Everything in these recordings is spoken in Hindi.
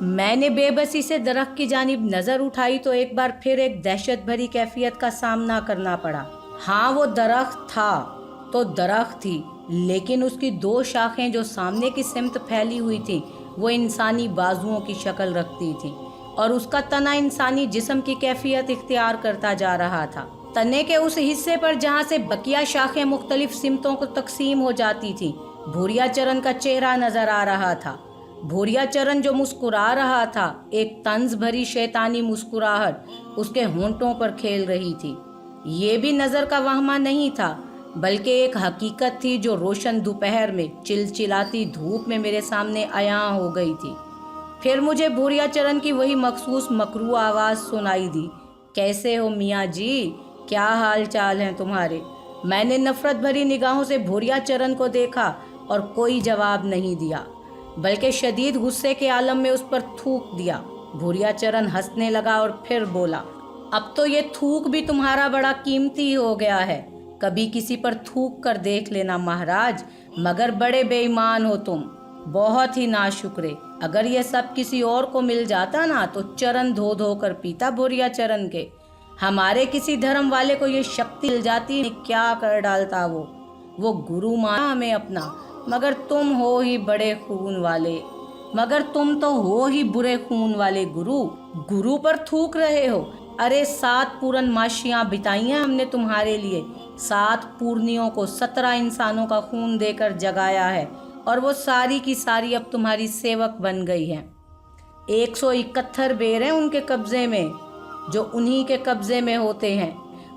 मैंने बेबसी से दरख्त की जानिब नज़र उठाई तो एक बार फिर एक दहशत भरी कैफियत का सामना करना पड़ा। हाँ, वो दरख्त था तो दरख्त थी, लेकिन उसकी दो शाखें जो सामने की सिमत फैली हुई थी वो इंसानी बाजुओं की शक्ल रखती थी और उसका तना इंसानी जिस्म की कैफियत इख्तियार करता जा रहा था। तने के उस हिस्से पर जहाँ से बकिया शाखें मुख्तलिफ सिमतों को तकसीम हो जाती थी, भूरिया चरण का चेहरा नजर आ रहा था। भूरिया चरण जो मुस्कुरा रहा था, एक तंज भरी शैतानी मुस्कुराहट उसके होंठों पर खेल रही थी। ये भी नजर का वहमा नहीं था, बल्कि एक हकीकत थी जो रोशन दोपहर में चिलचिलाती धूप में मेरे सामने आया हो गई थी। फिर मुझे भूरिया चरण की वही मखसूस मकरू आवाज़ सुनाई दी, कैसे हो मियाँ जी, क्या हाल चाल हैं तुम्हारे। मैंने नफरत भरी निगाहों से भूरिया चरण को देखा और कोई जवाब नहीं दिया, बल्कि शदीद गुस्से के आलम में उस पर थूक दिया। भूरिया चरण हंसने लगा और फिर बोला, अब तो ये थूक भी तुम्हारा बड़ा कीमती हो गया है। कभी किसी पर थूक कर देख लेना महाराज, मगर बड़े बेईमान हो तुम, बहुत ही नाशुक्रे। अगर ये सब किसी और को मिल जाता ना तो चरण धो धो कर पीता भूरिया चरण के। हमारे किसी धर्म वाले को ये शक्ति मिल जाती, क्या कर डालता वो गुरु माना हमें अपना, मगर तुम हो ही बड़े खून वाले, मगर तुम तो हो ही बुरे खून वाले गुरु पर थूक रहे हो। अरे 7 पूरन माशियां बिताई हैं हमने तुम्हारे लिए, 7 पूर्णियों को 17 इंसानों का खून देकर जगाया है और वो सारी की सारी अब तुम्हारी सेवक बन गई हैं। 171 बेर हैं उनके कब्जे में जो उन्हीं के कब्जे में होते हैं,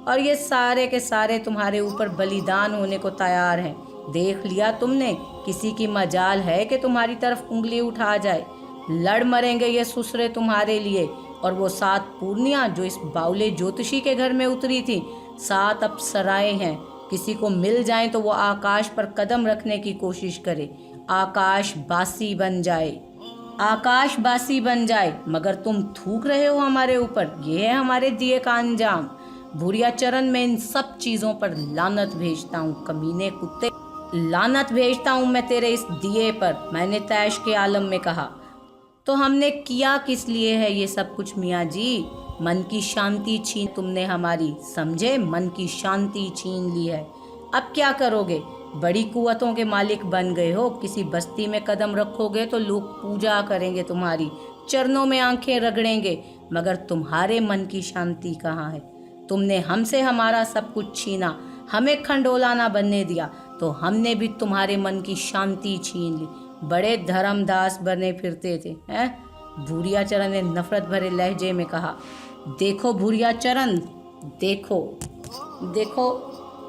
और ये सारे के सारे तुम्हारे ऊपर बलिदान होने को तैयार हैं। देख लिया तुमने, किसी की मजाल है कि तुम्हारी तरफ उंगली उठा जाए। लड़ मरेंगे ये ससुरे तुम्हारे लिए। और वो 7 पूर्णियाँ जो इस बाउले ज्योतिषी के घर में उतरी थी, 7 अप्सराएं हैं। किसी को मिल जाए तो वो आकाश पर कदम रखने की कोशिश करे, आकाशबासी बन जाए, आकाशबासी बन जाए। मगर तुम थूक रहे हो हमारे ऊपर, ये है हमारे दिए का अंजाम। भूरिया चरण में इन सब चीज़ों पर लानत भेजता हूँ, कमीने कुत्ते, लानत भेजता हूँ मैं तेरे इस दिए पर, मैंने तैश के आलम में कहा। तो हमने किया किस लिए है ये सब कुछ मियाँ जी? मन की शांति छीन तुमने हमारी, समझे, मन की शांति छीन ली है। अब क्या करोगे? बड़ी कुव्वतों के मालिक बन गए हो, किसी बस्ती में कदम रखोगे तो लोग पूजा करेंगे तुम्हारी, चरणों में आंखें रगड़ेंगे, मगर तुम्हारे मन की शांति कहाँ है? तुमने हमसे हमारा सब कुछ छीना, हमें खंडोला ना बनने दिया, तो हमने भी तुम्हारे मन की शांति छीन ली। बड़े धर्मदास बने फिरते थे हैं? भूरिया चरण ने नफरत भरे लहजे में कहा। देखो भूरिया चरण, देखो देखो।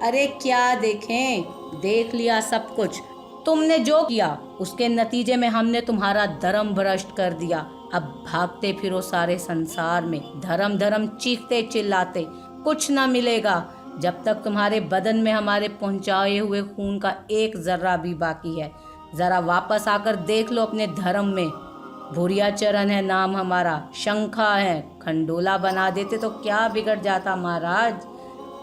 अरे क्या देखें, देख लिया सब कुछ। तुमने जो किया उसके नतीजे में हमने तुम्हारा धर्म भ्रष्ट कर दिया। अब भागते फिरो सारे संसार में, धर्म धर्म चीखते चिल्लाते, कुछ ना मिलेगा जब तक तुम्हारे बदन में हमारे पहुंचाए हुए खून का एक जर्रा भी बाकी है। जरा वापस आकर देख लो अपने धर्म में। भूरिया चरण है नाम हमारा, शंखा है, खंडोला बना देते तो क्या बिगड़ जाता महाराज?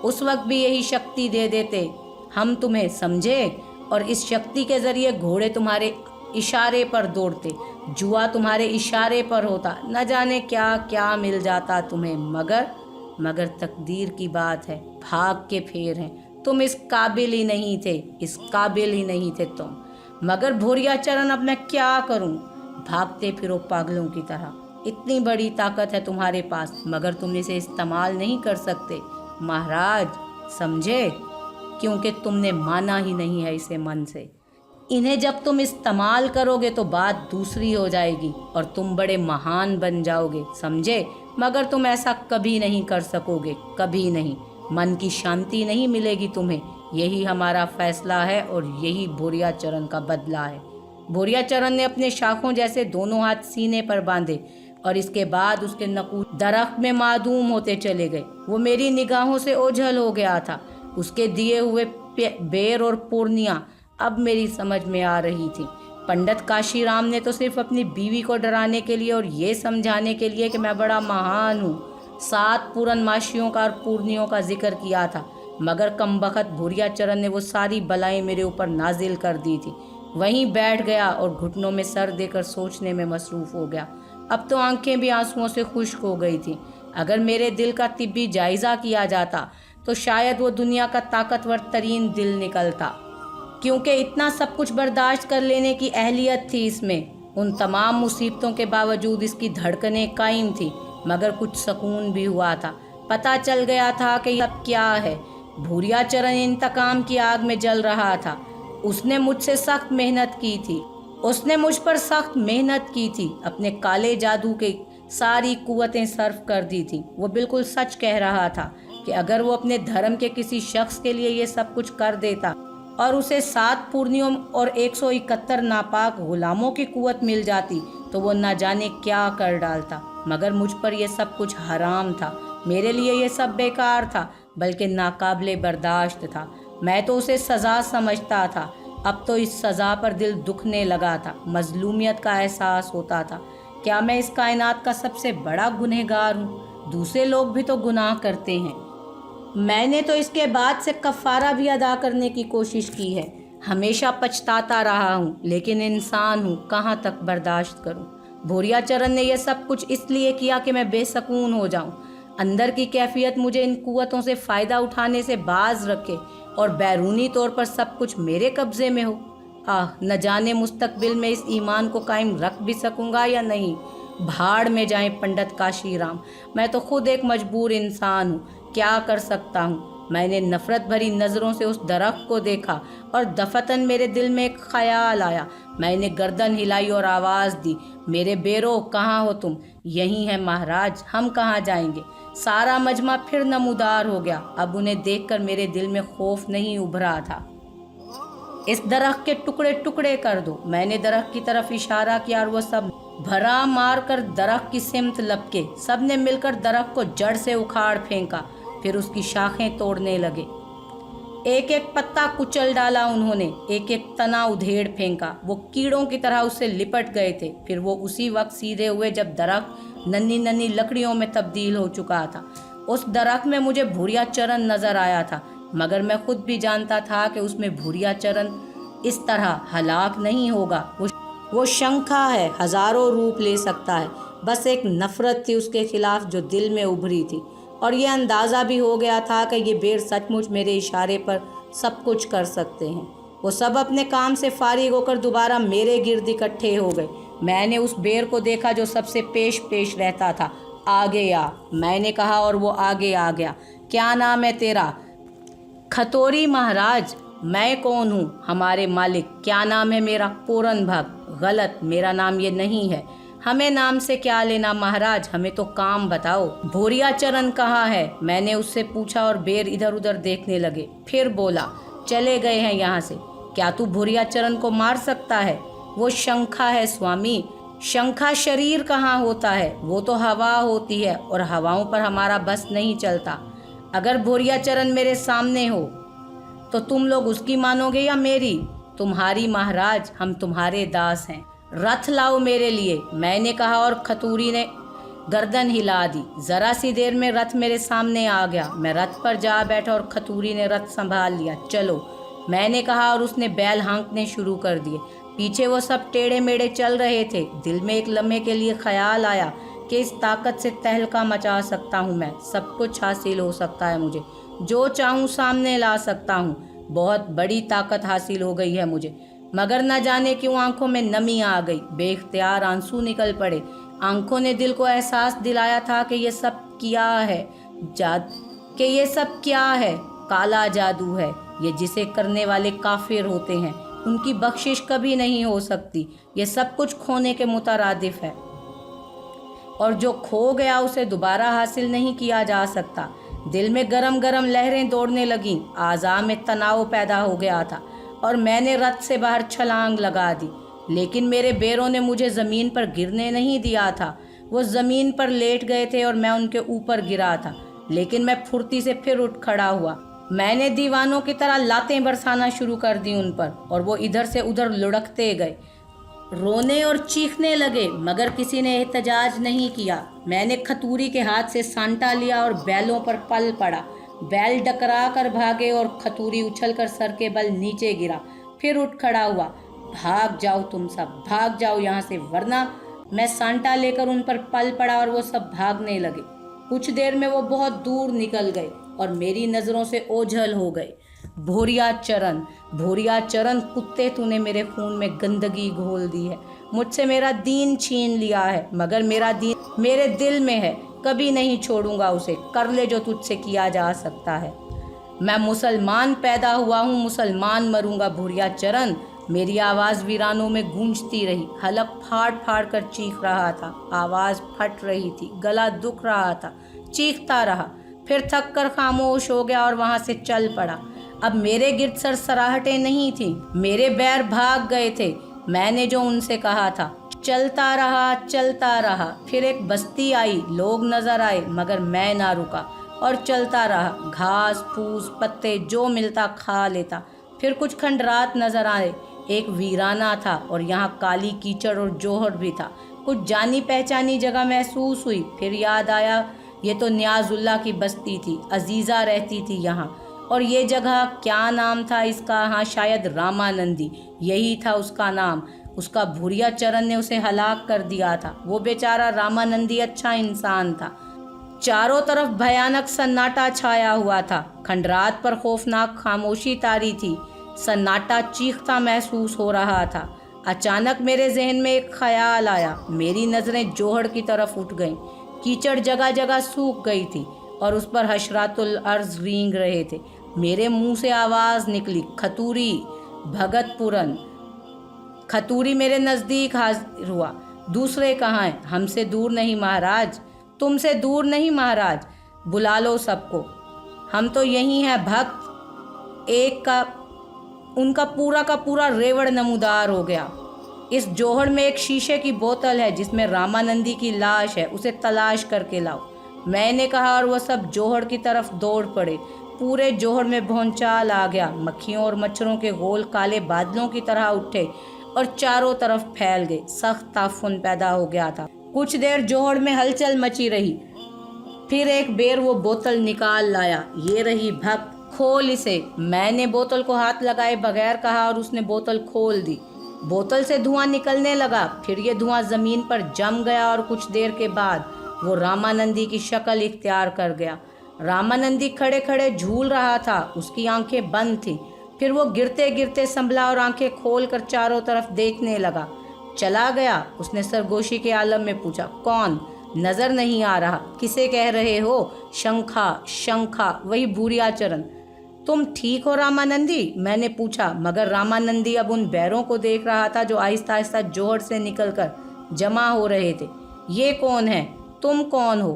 उस वक्त भी यही शक्ति दे देते हम तुम्हें, समझे? और इस शक्ति के जरिए घोड़े तुम्हारे इशारे पर दौड़ते, जुआ तुम्हारे इशारे पर होता, न जाने क्या क्या मिल जाता तुम्हें। मगर तकदीर की बात है, भाग के फेर हैं। तुम इस काबिल ही नहीं थे, इस काबिल ही नहीं थे तुम। मगर भूरिया चरण अब मैं क्या करूं? भागते फिरो पागलों की तरह। इतनी बड़ी ताकत है तुम्हारे पास, मगर तुम इसे इस्तेमाल नहीं कर सकते महाराज, समझे? क्योंकि तुमने माना ही नहीं है इसे मन से। इन्हें जब तुम इस्तेमाल करोगे तो बात दूसरी हो जाएगी और तुम बड़े महान बन जाओगे, समझे? मगर तुम ऐसा कभी नहीं कर सकोगे, कभी नहीं। मन की शांति नहीं मिलेगी तुम्हें। यही हमारा फैसला है और यही भूरिया चरण का बदला है। भूरिया चरण ने अपने शाखों जैसे दोनों हाथ सीने पर बांधे और इसके बाद उसके नकूश दरख्त में मादूम होते चले गए। वो मेरी निगाहों से ओझल हो गया था। उसके दिए हुए बेर और पूर्णियाँ अब मेरी समझ में आ रही थी। पंडित काशीराम ने तो सिर्फ अपनी बीवी को डराने के लिए और ये समझाने के लिए कि मैं बड़ा महान हूँ 7 पूर्णमासियों का और पूर्णियों का जिक्र किया था, मगर कमबख्त भूरिया चरण ने वो सारी बलाएं मेरे ऊपर नाजिल कर दी थी। वहीं बैठ गया और घुटनों में सर देकर सोचने में मसरूफ़ हो गया। अब तो आंखें भी आंसुओं से खुश्क हो गई थीं। अगर मेरे दिल का तिब्बी जायज़ा किया जाता तो शायद वो दुनिया का ताकतवर तरीन दिल निकलता, क्योंकि इतना सब कुछ बर्दाश्त कर लेने की अहलियत थी इसमें। उन तमाम मुसीबतों के बावजूद इसकी धड़कनें कायम थी, मगर कुछ सुकून भी हुआ था। पता चल गया था कि अब क्या है। भूरिया चरण इंतकाम की आग में जल रहा था। उसने मुझसे सख्त मेहनत की थी, उसने मुझ पर सख्त मेहनत की थी, अपने काले जादू के सारी कुव्वतें सर्फ कर दी थी। वो बिल्कुल सच कह रहा था कि अगर वो अपने धर्म के किसी शख्स के लिए ये सब कुछ कर देता और उसे 7 पूर्णियों और 171 नापाक गुलामों की कुव्वत मिल जाती तो वो न जाने क्या कर डालता। मगर मुझ पर यह सब कुछ हराम था। मेरे लिए ये सब बेकार था, बल्कि नाकाबिले बर्दाश्त था। मैं तो उसे सज़ा समझता था। अब तो इस सज़ा पर दिल दुखने लगा था, मजलूमियत का एहसास होता था। क्या मैं इस कायनात का सबसे बड़ा गुनहगार हूँ? दूसरे लोग भी तो गुनाह करते हैं। मैंने तो इसके बाद से कफ़ारा भी अदा करने की कोशिश की है। हमेशा पछताता रहा हूँ, लेकिन इंसान हूँ, कहाँ तक बर्दाश्त करूँ। भूरिया चरण ने यह सब कुछ इसलिए किया कि मैं बेसकून हो जाऊँ। अंदर की कैफियत मुझे इन कुव्वतों से फ़ायदा उठाने से बाज रखे और बैरूनी तौर पर सब कुछ मेरे कब्ज़े में हो। न जाने मुस्तकबिल में इस ईमान को कायम रख भी सकूँगा या नहीं। भाड़ में जाएं पंडित काशीराम, मैं तो खुद एक मजबूर इंसान हूँ, क्या कर सकता हूँ। मैंने नफ़रत भरी नज़रों से उस दरख्त को देखा और दफतन मेरे दिल में एक ख्याल आया। मैंने गर्दन हिलाई और आवाज़ दी, मेरे बेरो कहाँ हो तुम? यहीं है महाराज, हम कहाँ जाएंगे? सारा मजमा फिर नमूदार हो गया। अब उन्हें देखकर मेरे दिल में खौफ नहीं उभरा था। इस दरख्त के टुकड़े टुकड़े कर दो। मैंने दरख्त की तरफ इशारा किया और वो सब भरा मार कर दरख्त की सिमत लपके। सब ने मिलकर दरख्त को जड़ से उखाड़ फेंका, फिर उसकी शाखें तोड़ने लगे। एक एक पत्ता कुचल डाला उन्होंने, एक एक तना उधेड़ फेंका। वो कीड़ों की तरह उससे लिपट गए थे। फिर वो उसी वक्त सीधे हुए जब दरख्त नन्ही नन्ही लकड़ियों में तब्दील हो चुका था। उस दरख्त में मुझे भूरिया चरण नजर आया था, मगर मैं खुद भी जानता था कि उसमें भूरिया चरण इस तरह हलाक नहीं होगा। वो शंखा है, हजारों रूप ले सकता है। बस एक नफरत थी उसके खिलाफ जो दिल में उभरी थी, और यह अंदाज़ा भी हो गया था कि ये बेर सचमुच मेरे इशारे पर सब कुछ कर सकते हैं। वो सब अपने काम से फारिग होकर दोबारा मेरे गिर्द इकट्ठे हो गए। मैंने उस बेर को देखा जो सबसे पेश पेश रहता था। आगे आ, मैंने कहा, और वो आगे आ गया। क्या नाम है तेरा? खतोरी महाराज। मैं कौन हूँ? हमारे मालिक। क्या नाम है मेरा? पूरन भग। गलत, मेरा नाम ये नहीं है। हमें नाम से क्या लेना महाराज, हमें तो काम बताओ। भूरिया चरण कहाँ है? मैंने उससे पूछा और बेर इधर उधर देखने लगे। फिर बोला, चले गए हैं यहाँ से। क्या तू भूरिया चरण को मार सकता है? वो शंखा है स्वामी। शंखा शरीर कहाँ होता है? वो तो हवा होती है, और हवाओं पर हमारा बस नहीं चलता। अगर भूरिया चरण मेरे सामने हो तो तुम लोग उसकी मानोगे या मेरी? तुम्हारी महाराज, हम तुम्हारे दास हैं। रथ लाओ मेरे लिए, मैंने कहा, और खतूरी ने गर्दन हिला दी। जरा सी देर में रथ मेरे सामने आ गया। मैं रथ पर जा बैठा और खतूरी ने रथ संभाल लिया। चलो, मैंने कहा, और उसने बैल हाँकने शुरू कर दिए। पीछे वो सब टेढ़े मेढ़े चल रहे थे। दिल में एक लम्हे के लिए ख्याल आया कि इस ताकत से तहलका मचा सकता हूँ मैं। सब कुछ हासिल हो सकता है मुझे, जो चाहूँ सामने ला सकता हूँ। बहुत बड़ी ताकत हासिल हो गई है मुझे। मगर न जाने क्यों आंखों में नमी आ गई। बेख्तियार आंसू निकल पड़े। आंखों ने दिल को एहसास दिलाया था कि ये सब क्या है, ये सब क्या है? काला जादू है ये, जिसे करने वाले काफिर होते हैं। उनकी बख्शिश कभी नहीं हो सकती। ये सब कुछ खोने के मुतरादिफ है, और जो खो गया उसे दोबारा हासिल नहीं किया जा सकता। दिल में गरम गरम लहरें दौड़ने लगीं। आज़ा में तनाव पैदा हो गया था, और मैंने रथ से बाहर छलांग लगा दी। लेकिन मेरे बेरों ने मुझे ज़मीन पर गिरने नहीं दिया था। वो ज़मीन पर लेट गए थे और मैं उनके ऊपर गिरा था। लेकिन मैं फुर्ती से फिर उठ खड़ा हुआ। मैंने दीवानों की तरह लातें बरसाना शुरू कर दी उन पर, और वो इधर से उधर लुढ़कते गए, रोने और चीखने लगे, मगर किसी ने एहतजाज नहीं किया। मैंने खतूरी के हाथ से सांटा लिया और बैलों पर पल पड़ा। बैल डकरा कर भागे और खतूरी उछलकर सर के बल नीचे गिरा। फिर उठ खड़ा हुआ। भाग जाओ तुम सब, भाग जाओ यहाँ से, वरना मैं सांटा लेकर उन पर पल पड़ा और वो सब भागने लगे। कुछ देर में वो बहुत दूर निकल गए और मेरी नज़रों से ओझल हो गए। भोरिया चरण कुत्ते, तूने मेरे खून में गंदगी घोल दी है, मुझसे मेरा दीन छीन लिया है, मगर मेरा दीन मेरे दिल में है, कभी नहीं छोड़ूंगा उसे, कर ले जो तुझसे किया जा सकता है। मैं मुसलमान पैदा हुआ हूँ, मुसलमान मरूंगा। भोरिया चरण, मेरी आवाज़ वीरानों में गूंजती रही। हलक फाड़ फाड़ कर चीख रहा था, आवाज़ फट रही थी, गला दुख रहा था, चीखता रहा, फिर थक कर खामोश हो गया और वहाँ से चल पड़ा। अब मेरे गिर्द सरसराहटें नहीं थी, मेरे बैर भाग गए थे। मैंने जो उनसे कहा था, चलता रहा। फिर एक बस्ती आई, लोग नजर आए, मगर मैं ना रुका और चलता रहा। घास फूस पत्ते जो मिलता खा लेता। फिर कुछ खंडरात नजर आए, एक वीराना था और यहाँ काली कीचड़ और जोहर भी था। कुछ जानी पहचानी जगह महसूस हुई। फिर याद आया, ये तो न्याजुल्ला की बस्ती थी, अजीज़ा रहती थी यहाँ। और ये जगह क्या नाम था इसका? हाँ, शायद रामानंदी, यही था उसका नाम। उसका भूरिया चरण ने उसे हलाक कर दिया था। वो बेचारा रामानंदी अच्छा इंसान था। चारों तरफ भयानक सन्नाटा छाया हुआ था। खंडरात पर खौफनाक खामोशी तारी थी। सन्नाटा चीखता महसूस हो रहा था। अचानक मेरे जहन में एक ख्याल आया। मेरी नज़रें जोहड़ की तरफ उठ गईं। कीचड़ जगह जगह सूख गई थी और उस पर हशरातुल अर्ज रेंग रहे थे। मेरे मुंह से आवाज़ निकली, खतूरी, भगतपुरन। खतूरी मेरे नज़दीक हाजिर हुआ। दूसरे कहाँ हैं? हमसे दूर नहीं महाराज, तुमसे दूर नहीं महाराज, बुला लो सबको, हम तो यही हैं भक्त। एक का उनका पूरा का पूरा रेवड़ नमूदार हो गया। इस जोहड़ में एक शीशे की बोतल है जिसमें रामानंदी की लाश है, उसे तलाश करके लाओ, मैंने कहा, और वह सब जोहड़ की तरफ दौड़ पड़े। पूरे जोहड़ में भौंचाल आ गया। मक्खियों और मच्छरों के गोल काले बादलों की तरह उठे और चारों तरफ फैल गए। सख्त ताफुन पैदा हो गया था। कुछ देर जोहड़ में हलचल मची रही। फिर एक बेर वो बोतल निकाल लाया। ये रही भक्त, खोल इसे, मैंने बोतल को हाथ लगाए बगैर कहा और उसने बोतल खोल दी। बोतल से धुआं निकलने लगा। फिर ये धुआं जमीन पर जम गया और कुछ देर के बाद वो रामानंदी की शक्ल इख्तियार कर गया। रामानंदी खड़े खड़े झूल रहा था, उसकी आंखें बंद थीं। फिर वो गिरते गिरते संभला और आंखें खोल कर चारों तरफ देखने लगा। चला गया? उसने सरगोशी के आलम में पूछा। कौन? नजर नहीं आ रहा। किसे कह रहे हो? शंखा, वही भूरिया चरण। तुम ठीक हो रामानंदी? मैंने पूछा, मगर रामानंदी अब उन बैरों को देख रहा था जो आहिस्ता आहिस्ता जोहड़ से निकलकर जमा हो रहे थे। ये कौन है? तुम कौन हो?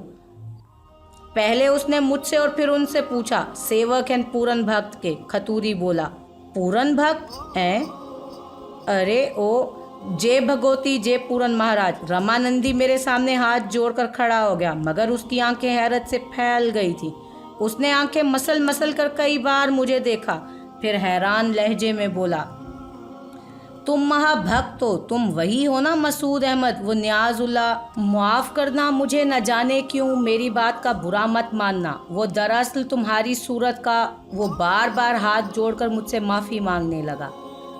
पहले उसने मुझसे और फिर उनसे पूछा। सेवक हैं पूरन भक्त के, खतूरी बोला। पूरन भक्त हैं? अरे ओ, जय भगवती, जय पूरन महाराज। रामानंदी मेरे सामने हाथ जोड़कर खड़ा हो गया, मगर उसकी आंखें हैरत से फैल गई थी। उसने आंखें मसल मसल कर कई बार मुझे देखा, फिर हैरान लहजे में बोला, तुम महाभक्त हो, तुम वही हो ना मसूद अहमद, वो न्याजुल्ला? माफ़ करना, मुझे न जाने क्यों, मेरी बात का बुरा मत मानना, वो दरअसल तुम्हारी सूरत का। वो बार बार हाथ जोड़कर मुझसे माफ़ी मांगने लगा।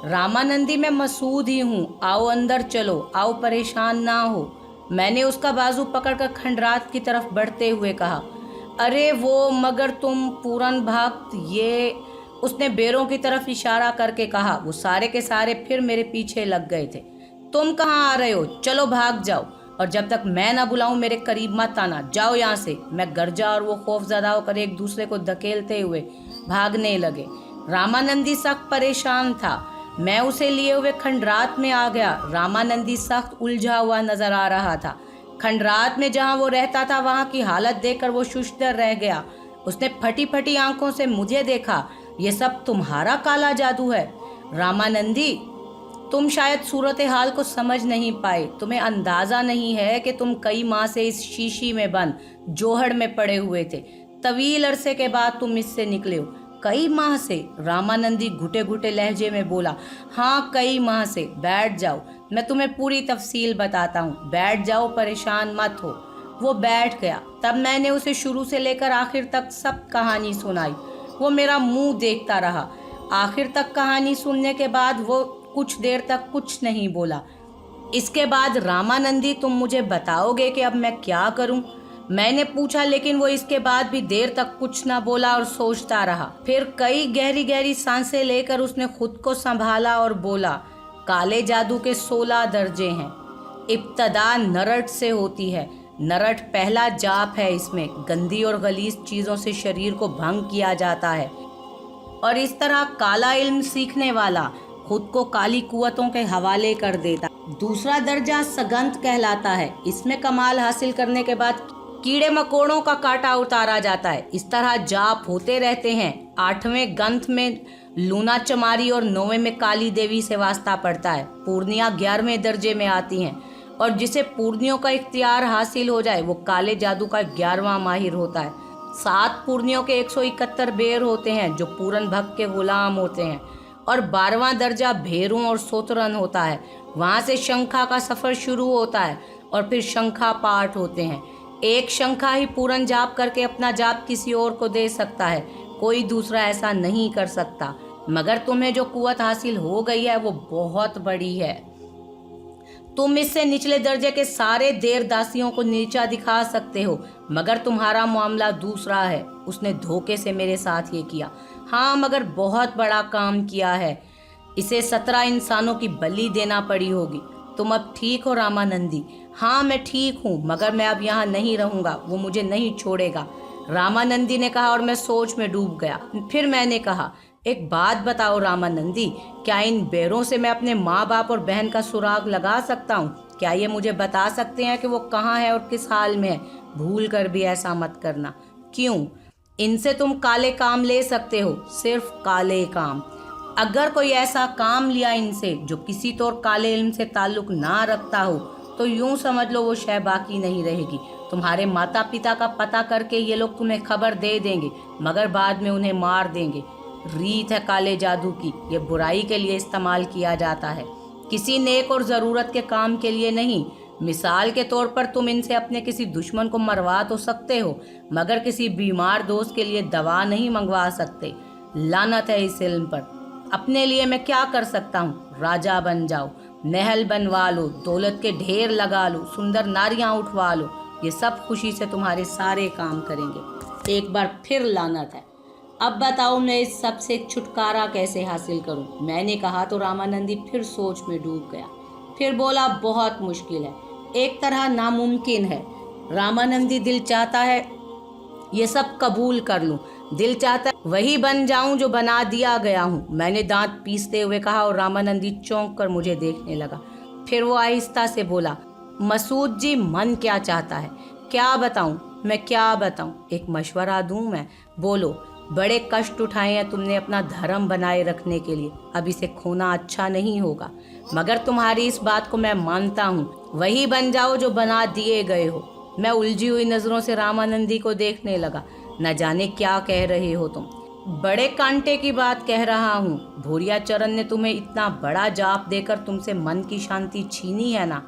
रामानंदी, मैं मसूद ही हूँ, आओ अंदर चलो, आओ, परेशान ना हो। मैंने उसका बाजू पकड़कर खंडरात की तरफ बढ़ते हुए कहा। अरे वो, मगर तुम पूरन भक्त, ये, उसने बेरों की तरफ इशारा करके कहा। वो सारे के सारे फिर मेरे पीछे लग गए थे। तुम कहाँ आ रहे हो? चलो भाग जाओ, और जब तक मैं ना बुलाऊं मेरे करीब मत आना, जाओ यहाँ से। मैं गर्जा और वो खौफजदा होकर एक दूसरे को धकेलते हुए भागने लगे। रामानंदी सख्त परेशान था। मैं उसे लिए हुए खंडरात में आ गया। रामानंदी सख्त उलझा हुआ नजर आ रहा था। खंडरात में जहाँ वो रहता था वहाँ की हालत देखकर वो शुष्तर रह गया। उसने फटी फटी आंखों से मुझे देखा। ये सब तुम्हारा काला जादू है रामानंदी? तुम शायद सूरत हाल को समझ नहीं पाए। तुम्हें अंदाज़ा नहीं है कि तुम कई माह से इस शीशी में बंद जोहड़ में पड़े हुए थे। तवील अरसे के बाद तुम इससे निकले हो। कई माह से? रामानंदी घुटे घुटे लहजे में बोला। हाँ, कई माह से। बैठ जाओ, मैं तुम्हें पूरी तफसील बताता हूँ। बैठ जाओ, परेशान मत हो। वो बैठ गया। तब मैंने उसे शुरू से लेकर आखिर तक सब कहानी सुनाई। वो मेरा मुंह देखता रहा। आखिर तक कहानी सुनने के बाद वो कुछ देर तक कुछ नहीं बोला। इसके बाद रामानंदी तुम मुझे बताओगे कि अब मैं क्या करूं? मैंने पूछा, लेकिन वो इसके बाद भी देर तक कुछ ना बोला और सोचता रहा। फिर कई गहरी गहरी सांसें लेकर उसने खुद को संभाला और बोला, काले जादू के 16 दर्जे हैं। इब्तदा नरट से होती है। नरट पहला जाप है। इसमें गंदी और गलीज चीजों से शरीर को भंग किया जाता है और इस तरह काला इल्म सीखने वाला खुद को काली कुव्वतों के हवाले कर देता। दूसरा दर्जा सगंत कहलाता है। इसमें कमाल हासिल करने के बाद कीड़े मकोड़ों का कांटा उतारा जाता है। इस तरह जाप होते रहते हैं। 8वें गंथ में लूना चमारी और 9वें में काली देवी से वास्ता पड़ता है। पूर्णिया 11वें दर्जे में आती हैं और जिसे पूर्णियों का इख्तियार हासिल हो जाए वो काले जादू का 11वां माहिर होता है। 7 पूर्णियों के 171 बेर होते हैं जो पूरन भक्त के गुलाम होते हैं और 12वां दर्जा भेरों और सोतरन होता है। वहाँ से शंखा का सफ़र शुरू होता है और फिर शंखा पाठ होते हैं। एक शंखा ही पूरन जाप करके अपना जाप किसी और को दे सकता है। कोई दूसरा ऐसा नहीं कर सकता। मगर तुम्हें जो कुव्वत हासिल हो गई है वो बहुत बड़ी है। तुम इससे निचले दर्जे के सारे देरदासियों को नीचा दिखा सकते हो, मगर तुम्हारा मामला दूसरा है। उसने धोखे से मेरे साथ ये किया। हाँ, मगर बहुत बड़ा काम किया है। इसे 17 इंसानों की बलि देना पड़ी होगी। तुम अब ठीक हो रामानंदी? हाँ, मैं ठीक हूँ, मगर मैं अब यहाँ नहीं रहूँगा। वो मुझे नहीं छोड़ेगा, रामानंदी ने कहा और मैं सोच में डूब गया। फिर मैंने कहा, एक बात बताओ रामानंदी, क्या इन बेरों से मैं अपने माँ बाप और बहन का सुराग लगा सकता हूँ? क्या ये मुझे बता सकते हैं कि वो कहाँ है और किस हाल में है? भूल कर भी ऐसा मत करना। क्यों? इनसे तुम काले काम ले सकते हो, सिर्फ काले काम। अगर कोई ऐसा काम लिया इनसे जो किसी तौर काले इल्म से ताल्लुक ना रखता हो तो यूं समझ लो वो शय बाकी नहीं रहेगी। तुम्हारे माता पिता का पता करके ये लोग तुम्हें खबर दे देंगे, मगर बाद में उन्हें मार देंगे। रीत है काले जादू की, ये बुराई के लिए इस्तेमाल किया जाता है, किसी नेक और ज़रूरत के काम के लिए नहीं। मिसाल के तौर पर तुम इनसे अपने किसी दुश्मन को मरवा तो सकते हो, मगर किसी बीमार दोस्त के लिए दवा नहीं मंगवा सकते। लानत है इस इल्म पर। अपने लिए मैं क्या कर सकता हूँ? राजा बन जाओ, महल बनवा लो, दौलत के ढेर लगा लो, सुंदर नारियां उठवा लो, ये सब खुशी से तुम्हारे सारे काम करेंगे। एक बार फिर लानत है। अब बताओ मैं इस सब से छुटकारा कैसे हासिल करूं? मैंने कहा तो रामानंदी फिर सोच में डूब गया। फिर बोला, बहुत मुश्किल है, एक तरह नामुमकिन है। रामानंदी, दिल चाहता है ये सब कबूल कर लूं, दिल चाहता है वही बन जाऊं जो बना दिया गया हूं। मैंने दांत पीसते हुए कहा और रामानंदी चौंक कर मुझे देखने लगा। फिर वो आहिस्ता से बोला, मसूद जी, मन क्या चाहता है? क्या बताऊं? मैं क्या बताऊं? एक मशवरा दूं मैं? बोलो। बड़े कष्ट उठाए हैं तुमने अपना धर्म बनाए रखने के लिए, अब इसे खोना अच्छा नहीं होगा। मगर तुम्हारी इस बात को मैं मानता हूँ, वही बन जाओ जो बना दिए गए हो। मैं उलझी हुई नजरों से रामानंदी को देखने लगा। न जाने क्या कह रहे हो तुम? बड़े कांटे की बात कह रहा हूँ। भूरिया चरण ने तुम्हें इतना बड़ा जाप देकर तुमसे मन की शांति छीनी है ना?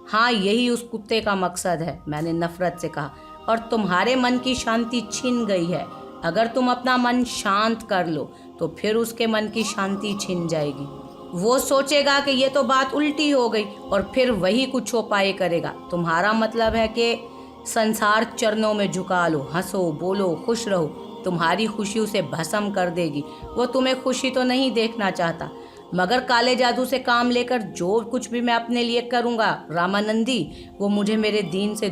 हाँ, यही उस कुत्ते का मकसद है, मैंने नफरत से कहा। और तुम्हारे मन की शांति छिन गई है। अगर तुम अपना मन शांत कर लो तो फिर उसके मन की शांति छिन जाएगी। वो सोचेगा कि ये तो बात उल्टी हो गई और फिर वही कुछ उपाय करेगा। तुम्हारा मतलब है कि संसार चरणों में झुका लो, हंसो, बोलो, खुश रहो। तुम्हारी खुशी उसे भस्म कर देगी। वो तुम्हें खुशी तो नहीं देखना चाहता, मगर काले जादू से काम लेकर जो कुछ भी मैं अपने लिए करूँगा रामानंदी, वो मुझे मेरे दीन से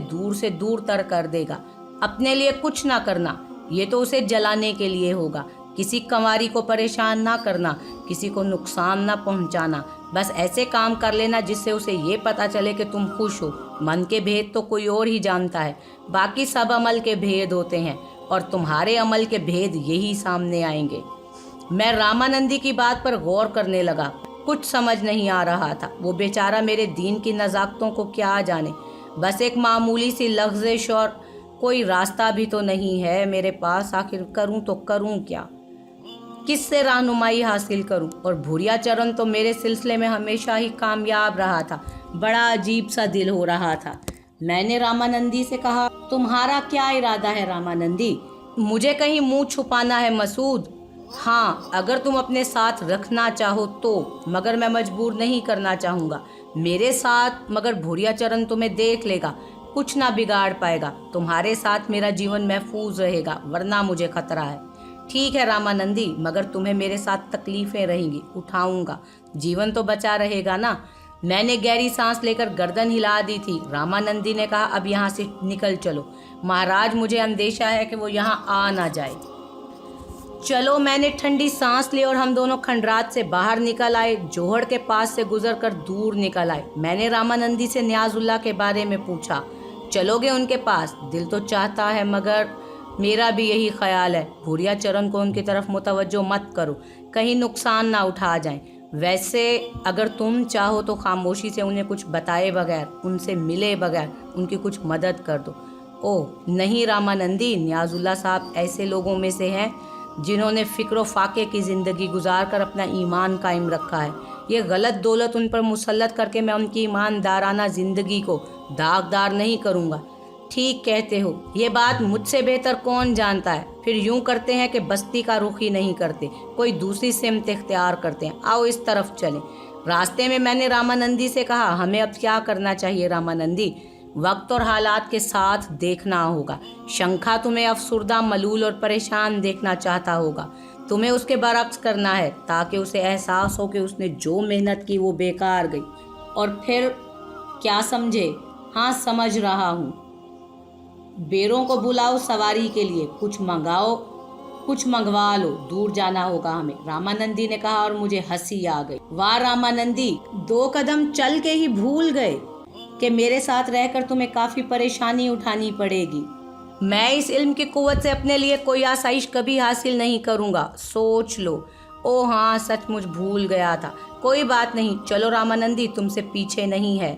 दूर तर कर देगा। अपने लिए कुछ ना करना, ये तो उसे जलाने के लिए होगा। किसी कंवारी को परेशान ना करना, किसी को नुकसान ना पहुंचाना। बस ऐसे काम कर लेना जिससे उसे ये पता चले कि तुम खुश हो। मन के भेद तो कोई और ही जानता है, बाकी सब अमल के भेद होते हैं और तुम्हारे अमल के भेद यही सामने आएंगे। मैं रामानंदी की बात पर गौर करने लगा। कुछ समझ नहीं आ रहा था। वो बेचारा मेरे दीन की नज़ाकतों को क्या जाने। बस एक मामूली सी लफ्ज़िश और कोई रास्ता भी तो नहीं है मेरे पास। आखिर करूं तो करूं क्या? किससे रहनुमाई हासिल करूं? और भूरिया चरण तो मेरे सिलसिले में हमेशा ही कामयाब रहा था। बड़ा अजीब सा दिल हो रहा था। मैंने रामानंदी से कहा, तुम्हारा क्या इरादा है रामानंदी? मुझे कहीं मुंह छुपाना है मसूद? हाँ, अगर तुम अपने साथ रखना चाहो तो, मगर मैं मजबूर नहीं करना चाहूँगा। मेरे साथ मगर भूरिया चरण तुम्हें देख लेगा, कुछ ना बिगाड़ पाएगा। तुम्हारे साथ मेरा जीवन महफूज रहेगा, वरना मुझे खतरा है। ठीक है रामानंदी, मगर तुम्हें मेरे साथ तकलीफें रहेंगी, उठाऊंगा, जीवन तो बचा रहेगा ना। मैंने गहरी सांस लेकर गर्दन हिला दी थी। रामानंदी ने कहा, अब यहाँ से निकल चलो, महाराज मुझे अंदेशा है कि वो यहाँ आ ना जाए। चलो, मैंने ठंडी सांस ली और हम दोनों खंडरात से बाहर निकल आए। जोहड़ के पास से गुजरकर दूर निकल आए। मैंने रामानंदी से नियाजुल्लाह के बारे में पूछा। चलोगे उनके पास? दिल तो चाहता है, मगर मेरा भी यही ख्याल है। भूरिया चरण को उनकी तरफ मुतवज्जो मत करो, कहीं नुकसान ना उठा जाएं। वैसे अगर तुम चाहो तो खामोशी से उन्हें कुछ बताए बगैर, उनसे मिले बगैर उनकी कुछ मदद कर दो। ओह नहीं रामानंदी, नियाजुल्लाह साहब ऐसे लोगों में से हैं जिन्होंने फ़िक्र फाके की ज़िंदगी गुजार कर अपना ईमान कायम रखा है। ये गलत दौलत उन पर मुसल्लत करके मैं उनकी ईमानदाराना ज़िंदगी को दागदार नहीं करूँगा। ठीक कहते हो, ये बात मुझसे बेहतर कौन जानता है। फिर यूं करते हैं कि बस्ती का रुख ही नहीं करते, कोई दूसरी सिमत इख्तियार करते हैं। आओ इस तरफ चलें। रास्ते में मैंने रामानंदी से कहा, हमें अब क्या करना चाहिए रामानंदी? वक्त और हालात के साथ देखना होगा। शंखा तुम्हें अफसुर्दा, मलूल और परेशान देखना चाहता होगा। तुम्हें उसके बरक्स करना है, ताकि उसे एहसास हो कि उसने जो मेहनत की वो बेकार गई। और फिर क्या समझे? हाँ समझ रहा हूँ। बेरों को बुलाओ सवारी के लिए, कुछ मंगाओ, कुछ मंगवा लो, दूर जाना होगा हमें, रामानंदी ने कहा और मुझे हंसी आ गई। वाह रामानंदी, 2 कदम चल के ही भूल गए कि मेरे साथ रहकर तुम्हें काफ़ी परेशानी उठानी पड़ेगी। मैं इस इल्म की कुव्वत से अपने लिए कोई आसाइश कभी हासिल नहीं करूँगा, सोच लो। ओ हाँ, सचमुच भूल गया था। कोई बात नहीं, चलो रामानंदी, तुमसे पीछे नहीं है,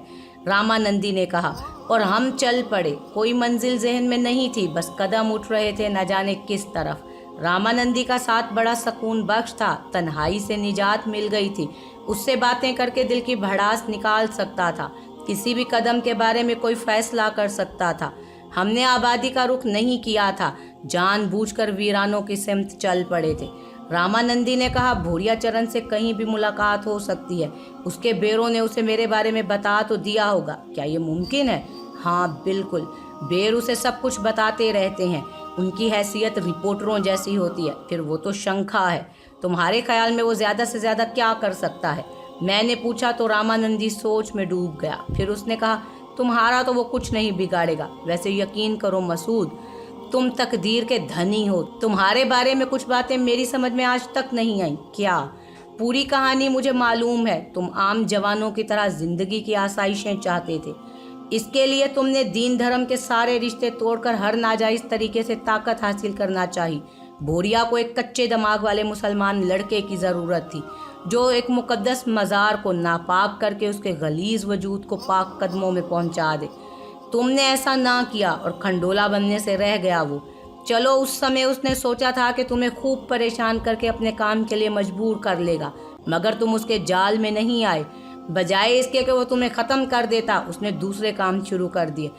रामानंदी ने कहा। और हम चल पड़े। कोई मंजिल जहन में नहीं थी, बस कदम उठ रहे थे न जाने किस तरफ। रामानंदी का साथ बड़ा सुकून बख्श था, तन्हाई से निजात मिल गई थी। उससे बातें करके दिल की भड़ास निकाल सकता था, किसी भी कदम के बारे में कोई फैसला कर सकता था। हमने आबादी का रुख नहीं किया था, जानबूझकर वीरानों की सिमत चल पड़े थे। रामानंदी ने कहा, भूरिया चरण से कहीं भी मुलाकात हो सकती है। उसके बेरों ने उसे मेरे बारे में बता तो दिया होगा, क्या ये मुमकिन है? हाँ बिल्कुल, बेर उसे सब कुछ बताते रहते हैं। उनकी हैसियत रिपोर्टरों जैसी होती है। फिर वो तो शंखा है, तुम्हारे ख्याल में वो ज़्यादा से ज़्यादा क्या कर सकता है? मैंने पूछा तो रामानंदी सोच में डूब गया। फिर उसने कहा, तुम्हारा तो वो कुछ नहीं बिगाड़ेगा। वैसे यकीन करो मसूद, तुम तकदीर के धनी हो। तुम्हारे बारे में कुछ बातें मेरी समझ में आज तक नहीं आई। क्या? पूरी कहानी मुझे मालूम है। तुम आम जवानों की तरह जिंदगी की आसाइशें चाहते थे। इसके लिए तुमने दीन धर्म के सारे रिश्ते तोड़कर हर नाजायज़ तरीके से ताकत हासिल करना चाहिए। भूरिया को एक कच्चे दिमाग वाले मुसलमान लड़के की ज़रूरत थी, जो एक मुकद्दस मज़ार को नापाक करके उसके गलीज़ वजूद को पाक कदमों में पहुंचा दे। तुमने ऐसा ना किया और खंडोला बनने से रह गया वो। चलो, उस समय उसने सोचा था कि तुम्हें खूब परेशान करके अपने काम के लिए मजबूर कर लेगा, मगर तुम उसके जाल में नहीं आए। बजाय इसके कि वो तुम्हें ख़त्म कर देता, उसने दूसरे काम शुरू कर दिए।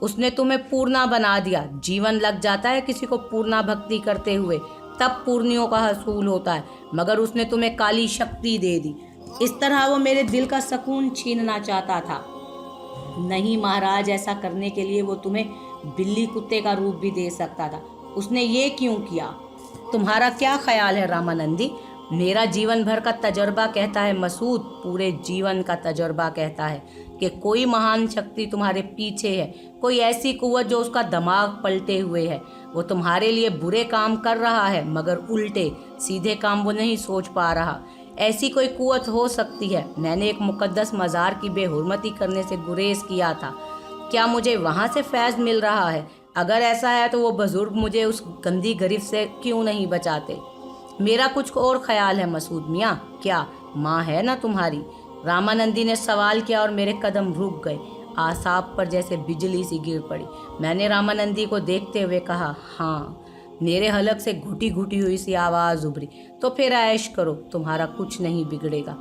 उसने तुम्हें पूर्णा बना दिया। जीवन लग जाता है किसी को पूर्णा भक्ति करते हुए, तब पूर्णियों का हसूल होता है, मगर उसने तुम्हें काली शक्ति दे दी। इस तरह वो मेरे दिल का सुकून छीनना चाहता था। नहीं महाराज, ऐसा करने के लिए वो तुम्हें बिल्ली कुत्ते का रूप भी दे सकता था। उसने ये क्यों किया? तुम्हारा क्या ख्याल है रामानंदी? मेरा जीवन भर का तजर्बा कहता है मसूद, पूरे जीवन का तजर्बा कहता है कि कोई महान शक्ति तुम्हारे पीछे है, कोई ऐसी कुव्वत जो उसका दिमाग पलटे हुए है। वो तुम्हारे लिए बुरे काम कर रहा है, मगर उल्टे सीधे काम वो नहीं सोच पा रहा। ऐसी कोई कुव्वत हो सकती है। मैंने एक मुकद्दस मज़ार की बेहुरमती करने से गुरेज किया था। क्या मुझे वहाँ से फैज़ मिल रहा है? अगर ऐसा है तो वो बुजुर्ग मुझे उस गंदी गिरफ्त से क्यों नहीं बचाते? मेरा कुछ और ख्याल है मसूद मियाँ। क्या? माँ है ना तुम्हारी? रामानंदी ने सवाल किया और मेरे कदम रुक गए। आसाब पर जैसे बिजली सी गिर पड़ी। मैंने रामानंदी को देखते हुए कहा, हाँ। मेरे हलक से घुटी घुटी हुई सी आवाज़ उभरी, तो फिर ऐश करो, तुम्हारा कुछ नहीं बिगड़ेगा।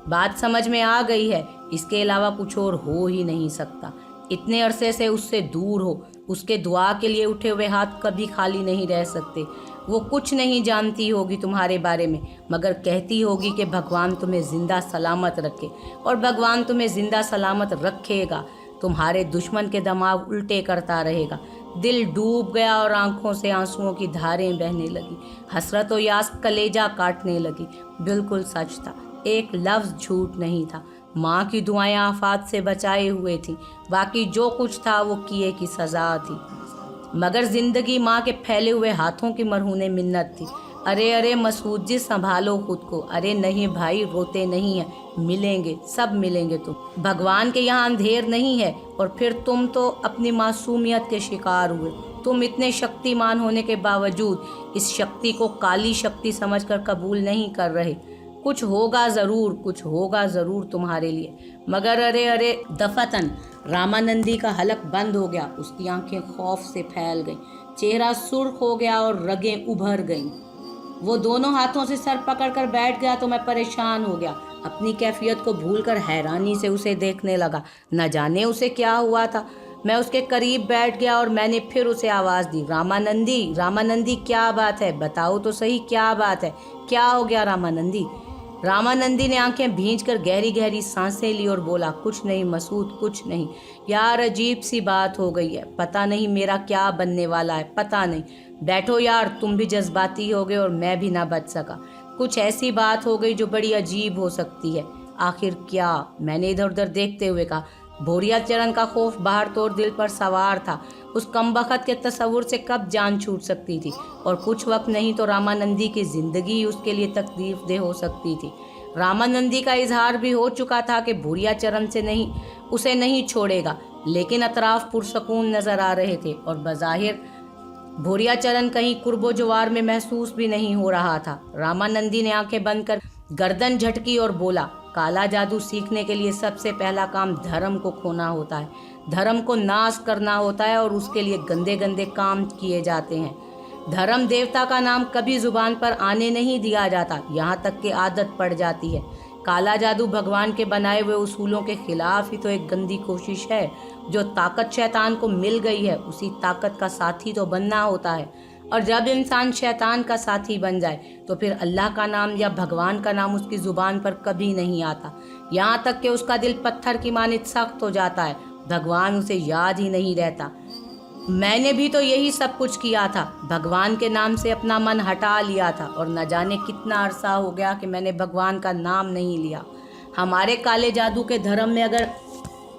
बात समझ में आ गई है, इसके अलावा कुछ और हो ही नहीं सकता। इतने अरसे से उससे दूर हो, उसके दुआ के लिए उठे हुए हाथ कभी खाली नहीं रह सकते। वो कुछ नहीं जानती होगी तुम्हारे बारे में, मगर कहती होगी कि भगवान तुम्हें ज़िंदा सलामत रखे, और भगवान तुम्हें ज़िंदा सलामत रखेगा। तुम्हारे दुश्मन के दिमाग उल्टे करता रहेगा। दिल डूब गया और आंखों से आंसुओं की धारें बहने लगी। हसरत व यास कलेजा काटने लगी। बिल्कुल सच था, एक लफ्ज़ झूठ नहीं था। माँ की दुआएं आफात से बचाए हुए थी, बाकी जो कुछ था वो किए की सज़ा थी। मगर ज़िंदगी माँ के फैले हुए हाथों की मरहूने मिन्नत थी। अरे अरे मसूद जी, संभालो खुद को। अरे नहीं भाई, रोते नहीं है, मिलेंगे, सब मिलेंगे। तुम भगवान के यहाँ अंधेर नहीं है। और फिर तुम तो अपनी मासूमियत के शिकार हुए। तुम इतने शक्तिमान होने के बावजूद इस शक्ति को काली शक्ति समझकर कबूल नहीं कर रहे। कुछ होगा ज़रूर, कुछ होगा ज़रूर तुम्हारे लिए। मगर अरे अरे दफतन रामानंदी का हलक बंद हो गया। उसकी आंखें खौफ से फैल गईं, चेहरा सुर्ख हो गया और रगें उभर गईं। वो दोनों हाथों से सर पकड़कर बैठ गया तो मैं परेशान हो गया। अपनी कैफियत को भूलकर हैरानी से उसे देखने लगा। न जाने उसे क्या हुआ था। मैं उसके करीब बैठ गया और मैंने फिर उसे आवाज़ दी, रामानंदी, रामानंदी, क्या बात है? बताओ तो सही, क्या बात है? क्या हो गया रामानंदी? रामानंदी ने आंखें भींचकर गहरी गहरी सांसें ली और बोला, कुछ नहीं मसूद, कुछ नहीं। यार अजीब सी बात हो गई है, पता नहीं मेरा क्या बनने वाला है, पता नहीं। बैठो यार, तुम भी जज्बाती हो गए और मैं भी ना बच सका। कुछ ऐसी बात हो गई जो बड़ी अजीब हो सकती है। आखिर क्या? मैंने इधर उधर देखते हुए कहा। भोरिया चरण का खौफ बाहर तोड़ दिल पर सवार था। उस कमबख्त के तस्वुर से कब जान छूट सकती थी, और कुछ वक्त नहीं तो रामानंदी की ज़िंदगी ही उसके लिए तकलीफ दे हो सकती थी। रामानंदी का इजहार भी हो चुका था कि भूरिया चरण से नहीं, उसे नहीं छोड़ेगा, लेकिन अतराफ पुरसकून नज़र आ रहे थे और बज़ाहिर भूरिया चरण कहीं कुर्बो जवार में महसूस भी नहीं हो रहा था। रामानंदी ने आंखें बंद कर गर्दन झटकी और बोला, काला जादू सीखने के लिए सबसे पहला काम धर्म को खोना होता है, धर्म को नाश करना होता है, और उसके लिए गंदे गंदे काम किए जाते हैं। धर्म देवता का नाम कभी जुबान पर आने नहीं दिया जाता, यहाँ तक कि आदत पड़ जाती है। काला जादू भगवान के बनाए हुए उसूलों के खिलाफ ही तो एक गंदी कोशिश है। जो ताकत शैतान को मिल गई है, उसी ताकत का साथी तो बनना होता है। और जब इंसान शैतान का साथी बन जाए तो फिर अल्लाह का नाम या भगवान का नाम उसकी ज़ुबान पर कभी नहीं आता, यहाँ तक कि उसका दिल पत्थर की मानित सख्त हो जाता है। भगवान उसे याद ही नहीं रहता। मैंने भी तो यही सब कुछ किया था, भगवान के नाम से अपना मन हटा लिया था, और न जाने कितना अरसा हो गया कि मैंने भगवान का नाम नहीं लिया। हमारे काले जादू के धर्म में अगर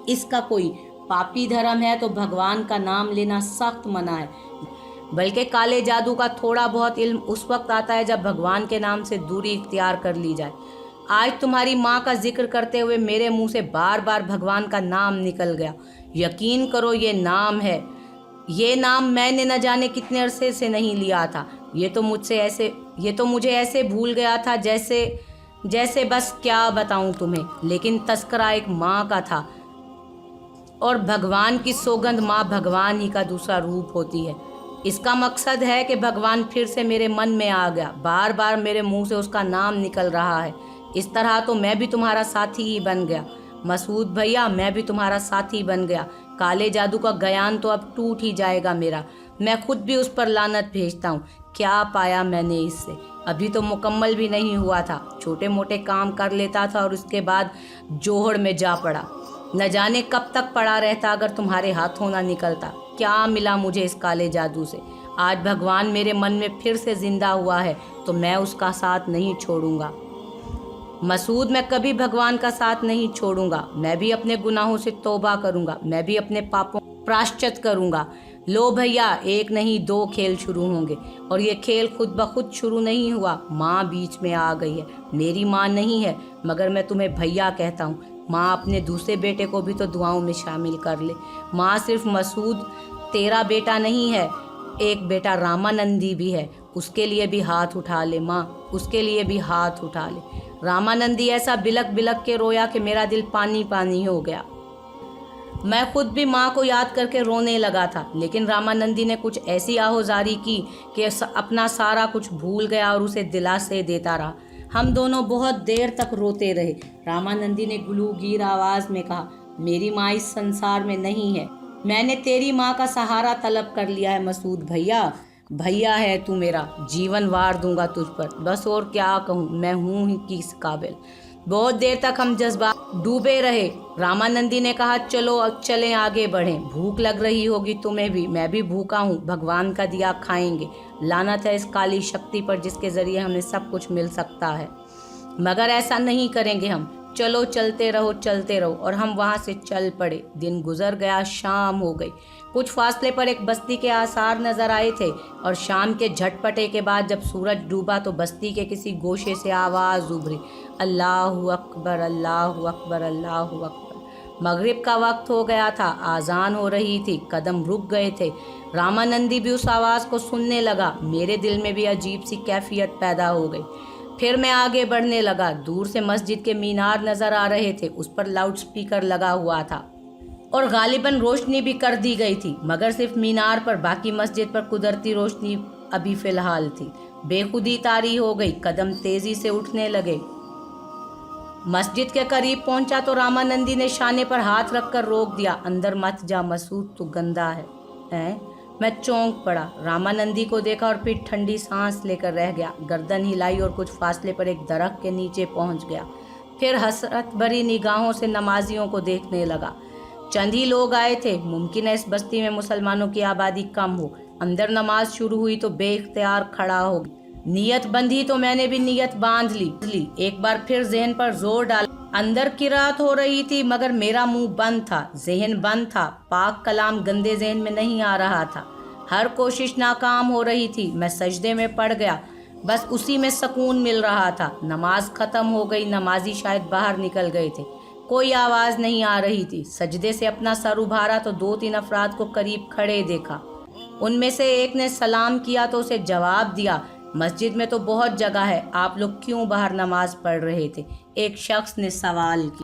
इसका कोई पापी धर्म है तो भगवान का नाम लेना सख्त मना है। बल्कि काले जादू का थोड़ा बहुत इल्म उस वक्त आता है जब भगवान के नाम से दूरी इख्तियार कर ली जाए। आज तुम्हारी माँ का जिक्र करते हुए मेरे मुंह से बार बार भगवान का नाम निकल गया। यकीन करो, ये नाम है, ये नाम मैंने न जाने कितने अरसे से नहीं लिया था। ये तो मुझे ऐसे भूल गया था जैसे बस क्या बताऊं तुम्हें। लेकिन तस्करा एक माँ का था, और भगवान की सौगंध, माँ भगवान ही का दूसरा रूप होती है। इसका मकसद है कि भगवान फिर से मेरे मन में आ गया, बार बार मेरे मुंह से उसका नाम निकल रहा है। इस तरह तो मैं भी तुम्हारा साथी ही बन गया मसूद भैया, मैं भी तुम्हारा साथी बन गया। काले जादू का ज्ञान तो अब टूट ही जाएगा मेरा। मैं खुद भी उस पर लानत भेजता हूँ। क्या पाया मैंने इससे? अभी तो मुकम्मल भी नहीं हुआ था। छोटे मोटे काम कर लेता था और उसके बाद जोहड़ में जा पड़ा। न जाने कब तक पड़ा रहता अगर तुम्हारे हाथों ना निकलता। क्या मिला मुझे इस काले जादू से? आज भगवान मेरे मन में फिर से जिंदा हुआ है तो मैं उसका साथ नहीं छोड़ूंगा मसूद, मैं कभी भगवान का साथ नहीं छोड़ूंगा। मैं भी अपने गुनाहों से तौबा करूंगा, मैं भी अपने पापों प्रायश्चित करूंगा। लो भैया, एक नहीं दो खेल शुरू होंगे, और ये खेल खुद ब खुद शुरू नहीं हुआ। माँ बीच में आ गई है। मेरी माँ नहीं है, मगर मैं तुम्हें भैया कहता हूँ। माँ, अपने दूसरे बेटे को भी तो दुआओं में शामिल कर ले। माँ, सिर्फ मसूद तेरा बेटा नहीं है, एक बेटा रामानंदी भी है, उसके लिए भी हाथ उठा ले। माँ, उसके लिए भी हाथ उठा ले। रामानंदी ऐसा बिलक बिलक के रोया कि मेरा दिल पानी पानी हो गया। मैं खुद भी माँ को याद करके रोने लगा था, लेकिन रामानंदी ने कुछ ऐसी आहोजारी की कि अपना सारा कुछ भूल गया और उसे दिलासे देता रहा। हम दोनों बहुत देर तक रोते रहे। रामानंदी ने गुलूगीर आवाज़ में कहा, मेरी माँ इस संसार में नहीं है, मैंने तेरी माँ का सहारा तलब कर लिया है मसूद भैया। भैया है तू मेरा, जीवन वार दूंगा तुझ पर, बस और क्या कहूँ, मैं हूँ ही किस काबिल। बहुत देर तक हम जज्बात डूबे रहे। रामानंदी ने कहा, चलो अब चलें, आगे बढ़ें। भूख लग रही होगी तुम्हें भी, मैं भी भूखा हूँ, भगवान का दिया खाएंगे। लानत है इस काली शक्ति पर जिसके जरिए हमें सब कुछ मिल सकता है, मगर ऐसा नहीं करेंगे हम। चलो चलते रहो। और हम वहाँ से चल पड़े। दिन गुजर गया, शाम हो गई। कुछ फासले पर एक बस्ती के आसार नजर आए थे और शाम के झटपटे के बाद जब सूरज डूबा तो बस्ती के किसी गोशे से आवाज़ उभरी, अल्लाहु अकबर, अल्लाहु अकबर, अल्लाहु अकबर। मगरिब का वक्त हो गया था, आज़ान हो रही थी, कदम रुक गए थे। रामानंदी भी उस आवाज़ को सुनने लगा। मेरे दिल में भी अजीब सी कैफियत पैदा हो गई। फिर मैं आगे बढ़ने लगा। दूर से मस्जिद के मीनार नज़र आ रहे थे, उस पर लाउड स्पीकर लगा हुआ था और गालिबन रोशनी भी कर दी गई थी, मगर सिर्फ मीनार पर, बाकी मस्जिद पर कुदरती रोशनी अभी फ़िलहाल थी। बेखुदी तारी हो गई, कदम तेज़ी से उठने लगे। मस्जिद के करीब पहुंचा तो रामानंदी ने शाने पर हाथ रखकर रोक दिया, अंदर मत जा मसूद, तू गंदा है। मैं चौंक पड़ा, रामानंदी को देखा और फिर ठंडी सांस लेकर रह गया। गर्दन हिलाई और कुछ फासले पर एक दरख्त के नीचे पहुंच गया। फिर हसरत भरी निगाहों से नमाजियों को देखने लगा। चंद ही लोग आए थे, मुमकिन है इस बस्ती में मुसलमानों की आबादी कम हो। अंदर नमाज शुरू हुई तो बेइख्तियार खड़ा हो गया। नियत बंधी तो मैंने भी नियत बांध ली। एक बार फिर जहन पर जोर डाला। अंदर किरात हो रही थी मगर मेरा मुंह बंद था, जहन बंद था। पाक कलाम गंदे जहन में नहीं आ रहा था। हर कोशिश नाकाम हो रही थी। मैं सजदे में पड़ गया, बस उसी में सुकून मिल रहा था। नमाज खत्म हो गई, नमाजी शायद बाहर निकल गए थे। कोई आवाज़ नहीं आ रही थी। सजदे से अपना सर उभारा तो 2-3 अफराद को करीब खड़े देखा। उनमें से एक ने सलाम किया तो उसे जवाब दिया, मस्जिद में तो बहुत जगह है, आप लोग क्यों बाहर नमाज पढ़ रहे थे? एक शख्स ने सवाल किया।